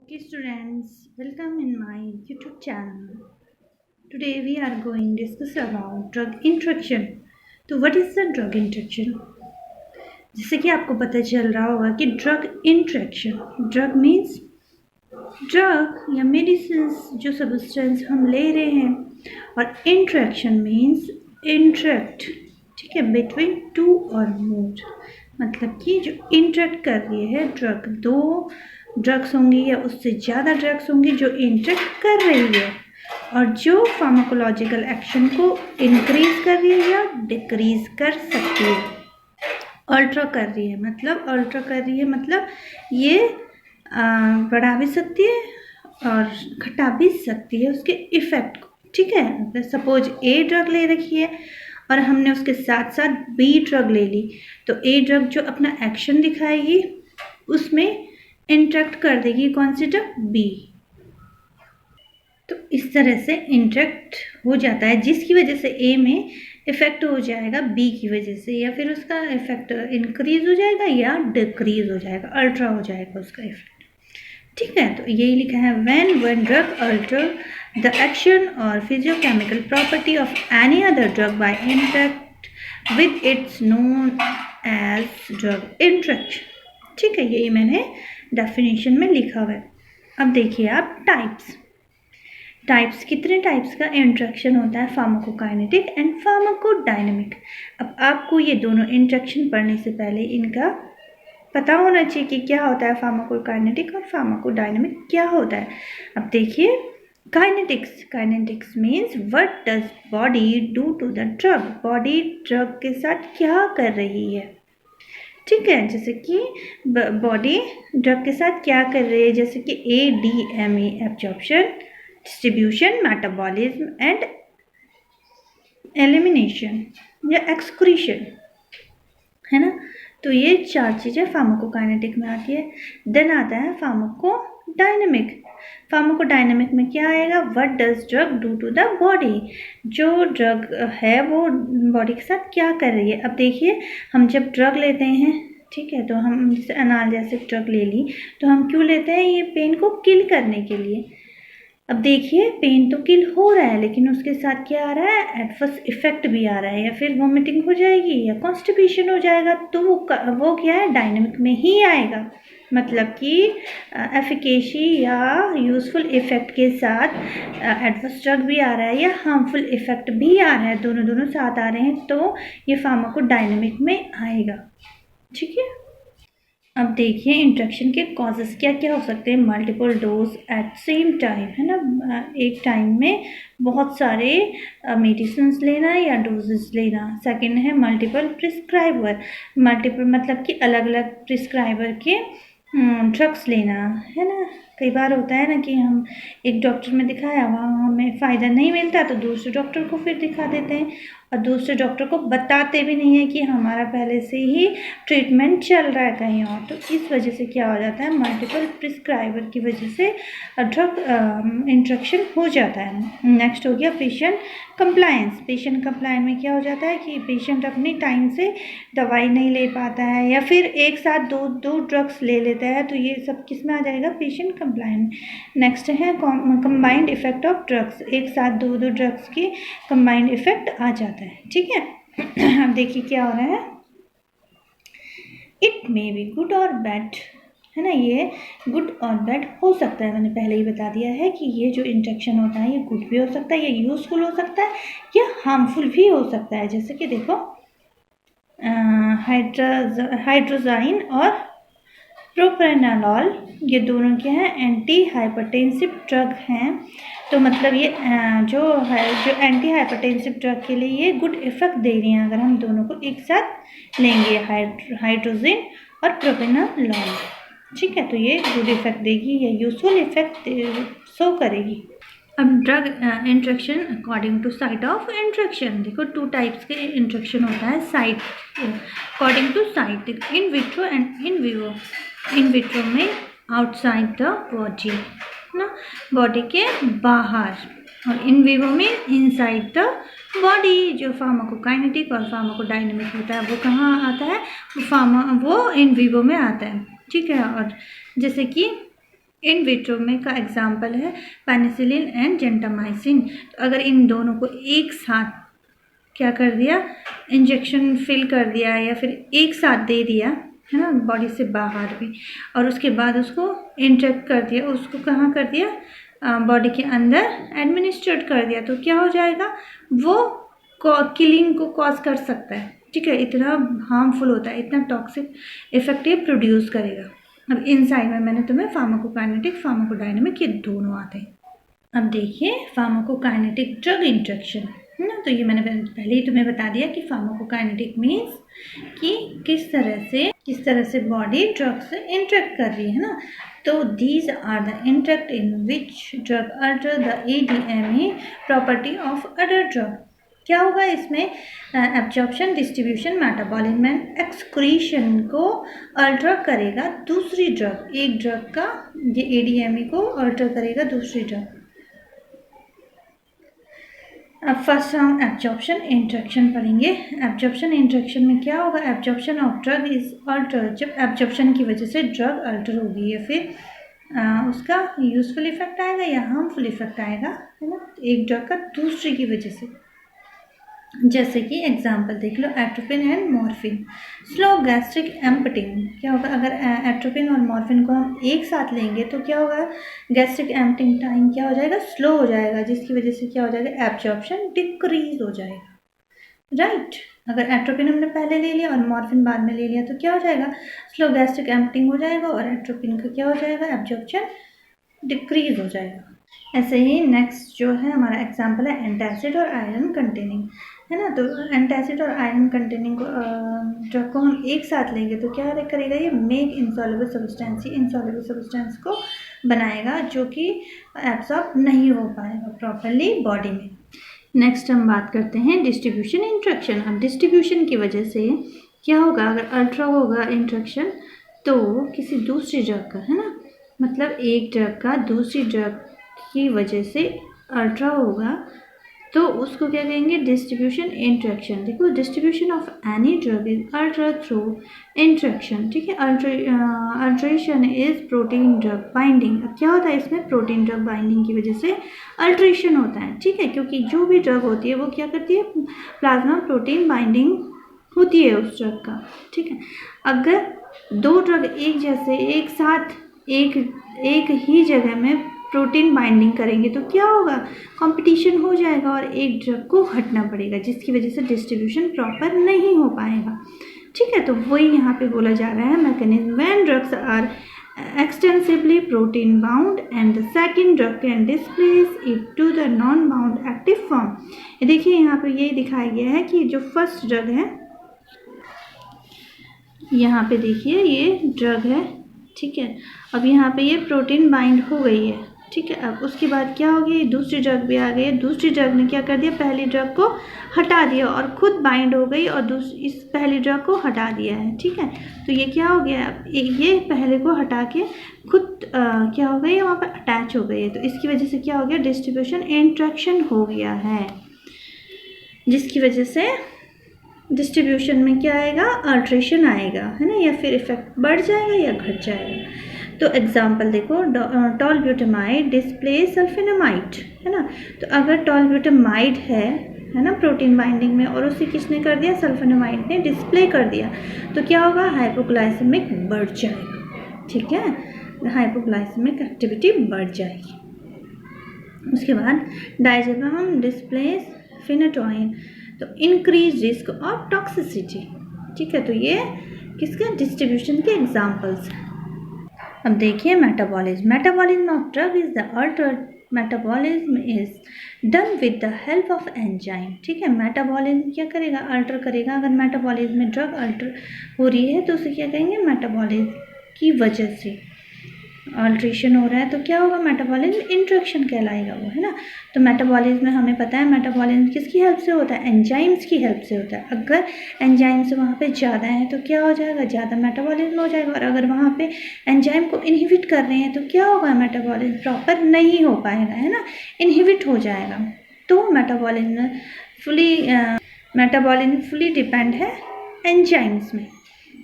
Okay, students, welcome in my YouTube channel. Today we are going to discuss about drug interaction. तो what is the drug interaction? जैसे कि आपको पता चल रहा होगा कि drug interaction, drug means drug या मेडिसिन जो सब्सटेंस हम ले रहे हैं, और इंट्रैक्शन मीन्स इंट्रैक्ट, ठीक है, बिटवीन टू और मोर, मतलब कि जो इंट्रैक्ट कर रही है ड्रग, दो ड्रग्स होंगी या उससे ज़्यादा ड्रग्स होंगी जो इंट्रैक्ट कर रही है और जो फार्माकोलॉजिकल एक्शन को इंक्रीज कर रही है या डिक्रीज कर सकती है। अल्ट्रा कर रही है मतलब ये बढ़ा भी सकती है और घटा भी सकती है उसके इफ़ेक्ट को, ठीक है। अगर सपोज ए ड्रग ले रखी है और हमने उसके साथ साथ बी ड्रग ले ली, तो ए ड्रग जो अपना एक्शन दिखाएगी उसमें इंट्रैक्ट कर देगी कौन सी ड्रग, बी। तो इस तरह से इंट्रैक्ट हो जाता है जिसकी वजह से ए में इफेक्ट हो जाएगा बी की वजह से, या फिर उसका इफेक्ट इंक्रीज हो जाएगा या डिक्रीज हो जाएगा, अल्ट्रा हो जाएगा उसका इफेक्ट, ठीक है। तो यही लिखा है when one drug alter the action और physiochemical property of any other drug by interact with its known as drug interaction, ठीक है। यही मैंने डेफिनेशन में लिखा हुआ है। अब देखिए आप टाइप्स कितने टाइप्स का इंट्रैक्शन होता है, फार्माकोकाइनेटिक एंड फार्माकोडायनेमिक। अब आपको ये दोनों इंट्रैक्शन पढ़ने से पहले इनका पता होना चाहिए कि क्या होता है फार्माकोकाइनेटिक और फार्माकोडायनेमिक क्या होता है। अब देखिए kinetics means what does body do to the drug, body drug के साथ क्या कर रही है, ठीक है। जैसे कि बॉडी ड्रग के साथ क्या कर रही है, जैसे कि ADME absorption, distribution, metabolism and elimination या एक्सक्रीशन, है ना। तो ये चार चीज़ें फार्माकोकाइनेटिक में आती है। देन आता है फार्माकोडायनेमिक में क्या आएगा, what does drug do to the body, जो ड्रग है वो बॉडी के साथ क्या कर रही है। अब देखिए हम जब ड्रग लेते हैं, ठीक है, तो हम जैसे एनाल्जेसिक ड्रग ले ली तो हम क्यों लेते हैं, ये पेन को किल करने के लिए। अब देखिए पेन तो किल हो रहा है लेकिन उसके साथ क्या आ रहा है, एडवर्स इफेक्ट भी आ रहा है, या फिर वोमिटिंग हो जाएगी या कॉन्स्टिपेशन हो जाएगा, तो वो क्या है, डायनेमिक में ही आएगा। मतलब कि एफिकेसी या यूजफुल इफेक्ट के साथ एडवर्स ड्रग भी आ रहा है या हार्मफुल इफेक्ट भी आ रहा है, दोनों साथ आ रहे हैं, तो ये फार्माकोडायनेमिक में आएगा, ठीक है। अब देखिए इंट्रैक्शन के कॉजेस क्या क्या हो सकते हैं, multiple dose at same time, है ना, एक टाइम में बहुत सारे मेडिसिन लेना या डोजेस लेना। सेकंड है मल्टीपल प्रिस्क्राइबर, मल्टीपल मतलब कि अलग अलग प्रिस्क्राइबर के ड्रग्स लेना, है ना। कई बार होता है ना कि हम एक डॉक्टर में दिखाया, वहाँ हमें फ़ायदा नहीं मिलता तो दूसरे डॉक्टर को फिर दिखा देते हैं, और दूसरे डॉक्टर को बताते भी नहीं है कि हमारा पहले से ही ट्रीटमेंट चल रहा है कहीं और। तो इस वजह से क्या हो जाता है, मल्टीपल प्रिस्क्राइबर की वजह से ड्रग इंट्रैक्शन हो जाता है। नेक्स्ट हो गया पेशेंट कंप्लायंस में क्या हो जाता है कि पेशेंट अपनी टाइम से दवाई नहीं ले पाता है या फिर एक साथ दो ड्रग्स ले लेता है, तो ये सब किस में आ जाएगा, पेशेंट कंप्लायंट। नेक्स्ट है कंबाइंड इफेक्ट ऑफ ड्रग्स, एक साथ दो ड्रग्स की कंबाइंड इफेक्ट आ जाता है, ठीक है। अब देखिए क्या हो रहा है, इट मे बी गुड और बैड, है ना, ये गुड और बैड हो सकता है। मैंने पहले ही बता दिया है कि ये जो इंट्रैक्शन होता है ये गुड भी हो सकता है, ये यूजफुल हो सकता है या हार्मफुल भी हो सकता है। जैसे कि देखो हाइड्रोजाइन और प्रोप्रेनालॉल, ये दोनों क्या हैं, एंटी हाइपरटेंसिव ड्रग हैं। तो मतलब ये जो एंटी हाइपरटेंसिव ड्रग के लिए ये गुड इफेक्ट दे रही हैं अगर हम दोनों को एक साथ लेंगे, हाइड्रोजिन और प्रोप्रेनालॉल, ठीक है। तो ये गुड इफेक्ट देगी या यूजफुल इफेक्ट शो करेगी। अब drug interaction according to site of interaction, देखो टू टाइप्स के इंट्रैक्शन होता है, site according to site, in vitro and in vivo. In vitro में आउटसाइड द बॉडी, ना, बॉडी के बाहर, और इन विवो में इनसाइड द बॉडी। जो फार्माकोकाइनेटिक और फार्माकोडायनेमिक होता है वो कहाँ आता है, वो इन विवो में आता है, ठीक है। और जैसे कि इन विट्रो में का एग्जाम्पल है पेनिसिलिन एंड जेंटामाइसिन। तो अगर इन दोनों को एक साथ क्या कर दिया, इंजेक्शन फिल कर दिया या फिर एक साथ दे दिया है ना बॉडी से बाहर भी, और उसके बाद उसको इंजेक्ट कर दिया, उसको कहाँ कर दिया, बॉडी के अंदर एडमिनिस्ट्रेट कर दिया, तो क्या हो जाएगा, वो किलिंग को कॉज कर सकता है। ठीक है, इतना हार्मफुल होता है, इतना टॉक्सिक इफेक्टिव प्रोड्यूस करेगा। अब इनसाइड में मैंने तुम्हें फार्माकोकाइनेटिक फार्माकोडायनेमिक ये दोनों आते हैं। अब देखिए फार्माकोकाइनेटिक ड्रग इंटरेक्शन है ना, तो ये मैंने पहले ही तुम्हें बता दिया कि फार्माकोकाइनेटिक मीन्स कि किस तरह से बॉडी ड्रग से इंटरेक्ट कर रही है ना। तो these are the interact in which drug alter the ADME property of other drug. क्या होगा इसमें, absorption, distribution, metabolism and excretion को अल्टर करेगा दूसरी ड्रग, एक ड्रग का ये ADME को अल्टर करेगा दूसरी ड्रग। अब फर्स्ट हम एब्जॉर्प्शन इंटरेक्शन पढ़ेंगे। एब्जॉर्प्शन इंटरेक्शन में क्या होगा, absorption of drug is alter, जब एब्जॉर्प्शन की वजह से ड्रग अल्टर होगी या फिर उसका यूजफुल इफेक्ट आएगा या हार्मफुल इफेक्ट आएगा, है ना, एक ड्रग का दूसरे की वजह से। जैसे कि एग्जाम्पल देख लो, atropine and morphine, slow gastric emptying. क्या होगा, अगर एट्रोपिन और मॉर्फिन को हम एक साथ लेंगे तो क्या होगा, गैस्ट्रिक एम्पटिंग टाइम क्या हो जाएगा, स्लो हो जाएगा, जिसकी वजह से क्या हो जाएगा, एब्जॉर्प्शन डिक्रीज हो जाएगा, राइट। अगर एट्रोपिन हमने पहले ले लिया और मॉर्फिन बाद में ले लिया तो क्या हो जाएगा, स्लो गैस्ट्रिक एम्पटिंग हो जाएगा और एट्रोपिन का क्या हो जाएगा, एब्जॉर्प्शन डिक्रीज हो जाएगा। ऐसे ही नेक्स्ट जो है हमारा एग्जाम्पल है एंटासिड और आयरन कंटेनिंग, है ना। तो एंटासिड और आयरन कंटेनिंग ड्रग को हम एक साथ लेंगे तो क्या करेगा, ये make insoluble substance, insoluble substance को बनाएगा जो कि एब्सॉर्ब नहीं हो पाएगा प्रॉपरली बॉडी में। नेक्स्ट हम बात करते हैं डिस्ट्रीब्यूशन इंटरेक्शन। अब डिस्ट्रीब्यूशन की वजह से क्या होगा, अगर अल्ट्रा होगा इंटरेक्शन तो किसी दूसरी ड्रग का, है ना, मतलब एक ड्रग का दूसरी ड्रग की वजह से अल्ट्रा होगा तो उसको क्या कहेंगे, डिस्ट्रीब्यूशन इंटरेक्शन। देखो, distribution of any drug is ultra through interaction. ठीक है, alteration is protein drug binding. अब क्या होता है इसमें, प्रोटीन ड्रग बाइंडिंग की वजह से अल्ट्रेशन होता है। ठीक है, क्योंकि जो भी ड्रग होती है वो क्या करती है, प्लाज्मा प्रोटीन बाइंडिंग होती है उस ड्रग का। ठीक है, अगर दो ड्रग एक जैसे एक साथ एक ही जगह में प्रोटीन बाइंडिंग करेंगे तो क्या होगा, कंपटीशन हो जाएगा और एक ड्रग को हटना पड़ेगा, जिसकी वजह से डिस्ट्रीब्यूशन प्रॉपर नहीं हो पाएगा। ठीक है, तो वही यहाँ पे बोला जा रहा है mechanism when drugs are extensively protein bound and the second drug can displace it to the non bound active form. देखिए यहाँ पे यही दिखाया गया है कि जो फर्स्ट ड्रग है, यहाँ पे देखिए ये ड्रग है, ठीक है, अब यहाँ पे ये प्रोटीन बाइंड हो गई है। ठीक है, अब उसके बाद क्या हो गया, दूसरी ड्रग भी आ गई है, दूसरी ड्रग ने क्या कर दिया, पहली ड्रग को हटा दिया और खुद बाइंड हो गई और इस पहली ड्रग को हटा दिया है। ठीक है, तो ये क्या हो गया, ये पहले को हटा के खुद क्या हो गई, वहाँ पर अटैच हो गई है, तो इसकी वजह से क्या हो गया, डिस्ट्रीब्यूशन इंटरेक्शन हो गया है, जिसकी वजह से डिस्ट्रीब्यूशन में क्या आएगा, अल्ट्रेशन आएगा, है ना, या फिर इफेक्ट बढ़ जाएगा या घट जाएगा। तो एग्जाम्पल देखो, टॉलब्यूटामाइड डिस्प्लेस सल्फेनामाइड, है ना। तो अगर टॉलब्यूटामाइड है ना, प्रोटीन बाइंडिंग में, और उसे किसने कर दिया, सल्फेनामाइड ने डिस्प्ले कर दिया, तो क्या होगा, हाइपोग्लाइसेमिक बढ़ जाएगा। ठीक है, हाइपोग्लाइसेमिक एक्टिविटी बढ़ जाएगी। उसके बाद डायजेपम डिस्प्लेस फिनेटोइन, तो इंक्रीज रिस्क ऑफ टॉक्सिसिटी। ठीक है, तो ये किसका, डिस्ट्रीब्यूशन के एग्जाम्पल्स हैं। अब देखिए metabolism of drug is the Altered metabolism is done with the help of enzyme. ठीक है, मेटाबॉलिज्म क्या करेगा, अल्टर करेगा। अगर मेटाबॉलिज्म में ड्रग अल्टर हो रही है तो उसे क्या कहेंगे, मेटाबॉलिज्म की वजह से अल्ट्रेशन हो रहा है तो क्या होगा, मेटाबॉलिज्म इंटरेक्शन कहलाएगा वो, है ना। तो मेटाबॉलिज्म में हमें पता है मेटाबॉलिज्म किसकी हेल्प से होता है, एंजाइम्स की हेल्प से होता है। अगर एंजाइम्स वहाँ पे ज़्यादा हैं तो क्या हो जाएगा, ज़्यादा मेटाबॉलिज्म हो जाएगा, और अगर वहाँ पे एंजाइम को इनहिबिट कर रहे हैं तो क्या होगा, मेटाबॉलिज्म प्रॉपर नहीं हो पाएगा, है ना, इनहिबिट हो जाएगा। तो मेटाबॉलिज्म फुली डिपेंड है एंजाइम्स में।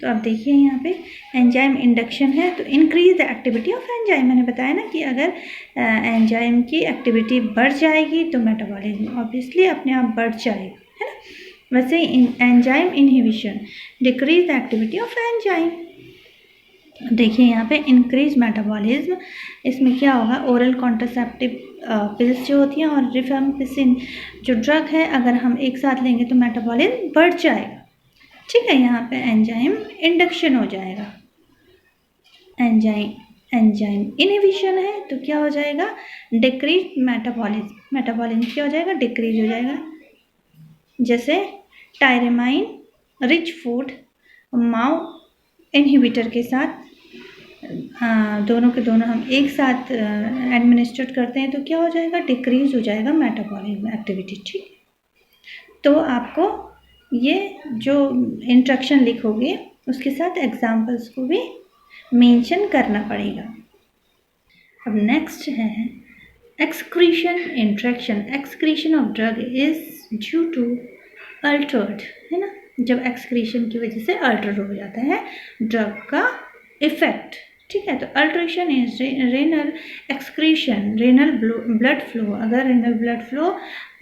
तो अब देखिए यहाँ पे एंजाइम इंडक्शन है, तो increase the activity of enzyme. मैंने बताया ना कि अगर एंजाइम की एक्टिविटी बढ़ जाएगी तो मेटाबॉलिज्म ऑब्वियसली अपने आप बढ़ जाएगा, है ना। वैसे enzyme inhibition decrease the activity of enzyme. देखिए यहाँ पे इंक्रीज मेटाबॉलिज्म, इसमें क्या होगा, ओरल कॉन्ट्रासेप्टिव पिल्स जो होती हैं और रिफेम्पिसिन जो ड्रग है, अगर हम एक साथ लेंगे तो मेटाबॉलिज्म बढ़ जाएगा। ठीक है, यहाँ पे एंजाइम इंडक्शन हो जाएगा। एंजाइम इनहिबिशन है तो क्या हो जाएगा, डिक्रीज मेटाबॉलिज्म। मेटाबॉलिज्म क्या हो जाएगा, डिक्रीज हो जाएगा। जैसे टायरेमाइन रिच फूड माओ इनहिबिटर के साथ दोनों के दोनों हम एक साथ एडमिनिस्ट्रेट करते हैं तो क्या हो जाएगा, डिक्रीज हो जाएगा मेटाबॉलिज्म एक्टिविटी। ठीक, तो आपको ये जो इंस्ट्रक्शन लिखोगे उसके साथ एग्जाम्पल्स को भी मेंशन करना पड़ेगा। अब नेक्स्ट है excretion interaction. Excretion of drug is due to altered, है ना, जब एक्सक्रीशन की वजह से अल्टर हो जाता है ड्रग का इफेक्ट। ठीक है, तो alteration is renal excretion, renal blood flow. अगर रेनल ब्लड फ्लो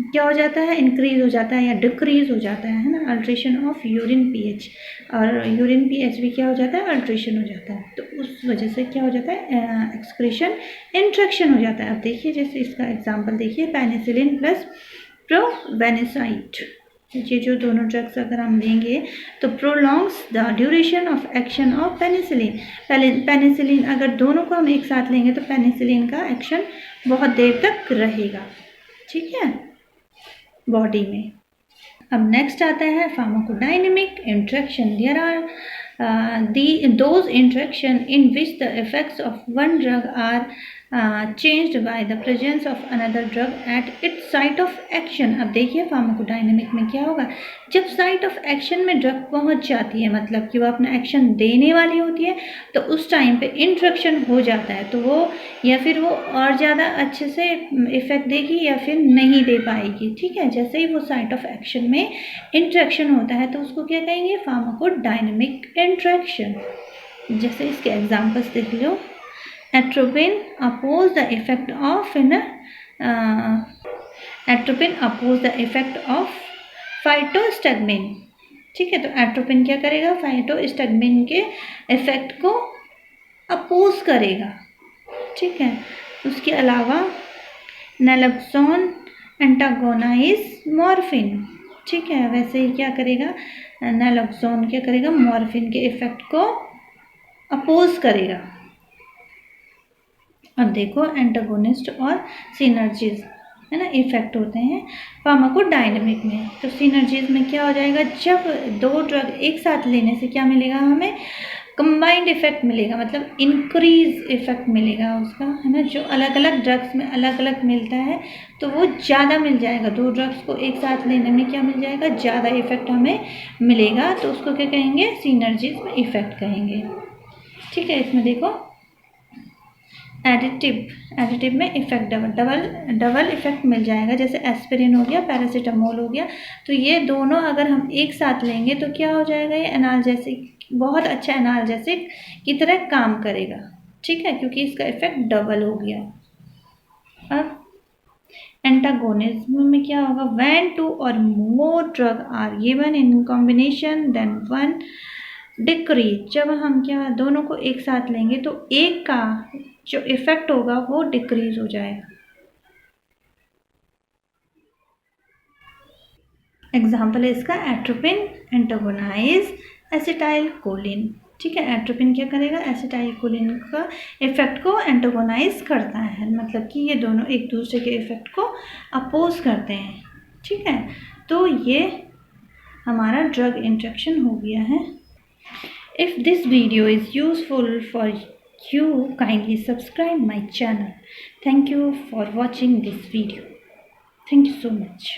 क्या हो जाता है, इंक्रीज हो जाता है या डिक्रीज हो जाता है ना, अल्ट्रेशन ऑफ यूरिन पीएच, और यूरिन पीएच भी क्या हो जाता है, अल्ट्रेशन हो जाता है, तो उस वजह से क्या हो जाता है, एक्सक्रीशन इंट्रैक्शन हो जाता है। अब देखिए, जैसे इसका एग्जांपल देखिए, पेनिसिलिन प्लस प्रोवेनिसाइड, ये जो दोनों ड्रग्स अगर हम लेंगे तो prolongs the duration of action of penicillin. Penicillin अगर दोनों को हम एक साथ लेंगे तो पेनिसिलिन का एक्शन बहुत देर तक रहेगा, ठीक है, बॉडी में। अब नेक्स्ट आता है pharmacodynamic interaction. There are those interaction in which the effects of one drug are changed by the presence of another drug at its site of action। अब देखिए फार्माकोडायनेमिक में क्या होगा, जब साइट ऑफ एक्शन में drug पहुंच जाती है, मतलब कि वो अपना एक्शन देने वाली होती है, तो उस टाइम पे इंट्रैक्शन हो जाता है, तो वो या फिर वो और ज़्यादा अच्छे से इफेक्ट देगी या फिर नहीं दे पाएगी। ठीक है, जैसे ही वो साइट ऑफ एक्शन में इंट्रैक्शन होता है तो उसको क्या कहेंगे, फार्माकोडायनेमिक इंट्रैक्शन। जैसे इसके एग्जांपल्स देख लो, atropine oppose the effect of atropine oppose the effect of physostigmine. ठीक है, तो एट्रोपिन क्या करेगा, फाइटोस्टैग्मिन के इफेक्ट को अपोज करेगा। ठीक है, उसके अलावा नैलोक्सोन एंटागोनाइज मॉर्फिन। ठीक है, वैसे ही क्या करेगा, नैलोक्सोन क्या करेगा, मॉर्फिन के इफेक्ट को अपोज करेगा। अब देखो एंटागोनिस्ट और सिनर्जीज, है ना, इफेक्ट होते हैं फार्माकोडायनेमिक में। तो सिनर्जीज में क्या हो जाएगा, जब दो ड्रग एक साथ लेने से क्या मिलेगा, हमें कंबाइंड इफेक्ट मिलेगा, मतलब इंक्रीज इफेक्ट मिलेगा उसका, है ना। जो अलग अलग ड्रग्स में अलग अलग मिलता है तो वो ज़्यादा मिल जाएगा। दो ड्रग्स को एक साथ लेने में क्या मिल जाएगा, ज़्यादा इफेक्ट हमें मिलेगा, तो उसको क्या कहेंगे, सिनर्जीज में इफेक्ट कहेंगे। ठीक है, इसमें देखो एडिटिव में इफेक्ट डबल इफेक्ट मिल जाएगा। जैसे एस्पिरिन हो गया, पैरासीटामोल हो गया, तो ये दोनों अगर हम एक साथ लेंगे तो क्या हो जाएगा, ये एनाल्जेसिक, बहुत अच्छा एनाल्जेसिक की तरह काम करेगा। ठीक है, क्योंकि इसका इफेक्ट डबल हो गया। अब एंटागोनिज्म में क्या होगा, व्हेन टू और more drug are given in combination then one decrease. जब हम क्या दोनों को एक साथ लेंगे तो एक का जो इफेक्ट होगा वो डिक्रीज हो जाएगा। एग्जाम्पल है इसका, एट्रोपिन एंटागोनाइज एसिटाइल कोलिन। ठीक है, एट्रोपिन क्या करेगा, एसिटाइल कोलिन का इफेक्ट को एंटागोनाइज करता है, मतलब कि ये दोनों एक दूसरे के इफेक्ट को अपोज करते हैं। ठीक है, तो ये हमारा ड्रग इंट्रैक्शन हो गया है। If this video is useful for you, kindly subscribe my channel. Thank you for watching this video. Thank you so much.